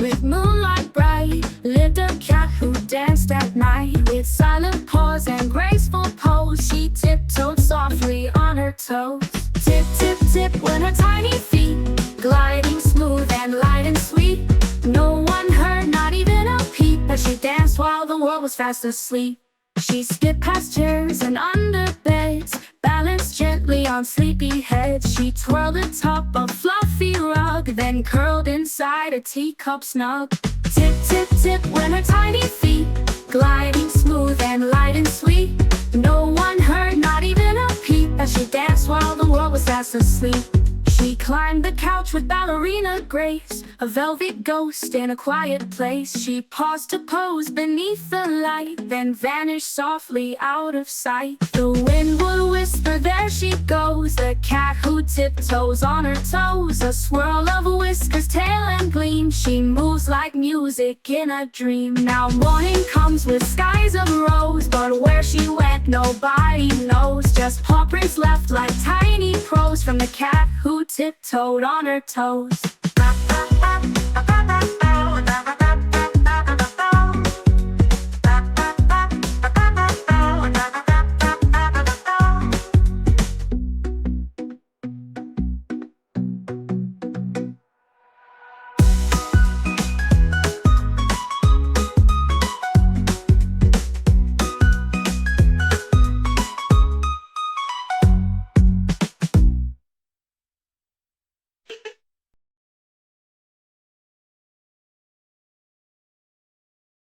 with moonlight bright, lived a cat who danced at night. With silent paws and graceful pose, she tiptoed softly on her toes. Tip, tip, tip went her tiny feet, gliding smooth and light and sweet. No one heard, not even a peep, as she danced while the world was fast asleep. She skipped past chairs and under beds, balanced gently on sleepy heads. She twirled atop a fluffy rug, then curled inside a teacup snug. Tip, tip, tip went her tiny feet, gliding smooth and light and sweet. No one heard, not even a peep, as she danced while the world was fast asleep. She climbed the couch with ballerina grace, a velvet ghost in a quiet place. She paused to pose beneath the light, then vanished softly out of sight. The wind would whisper, there she goes, the cat who tiptoes on her toes. A swirl of whiskers, tail and gleam, she moves like music in a dream. Now morning comes with skies of rose, but where she went nobody knows. Just paw prints left like tiny crows from the cat who tiptoed on her toes.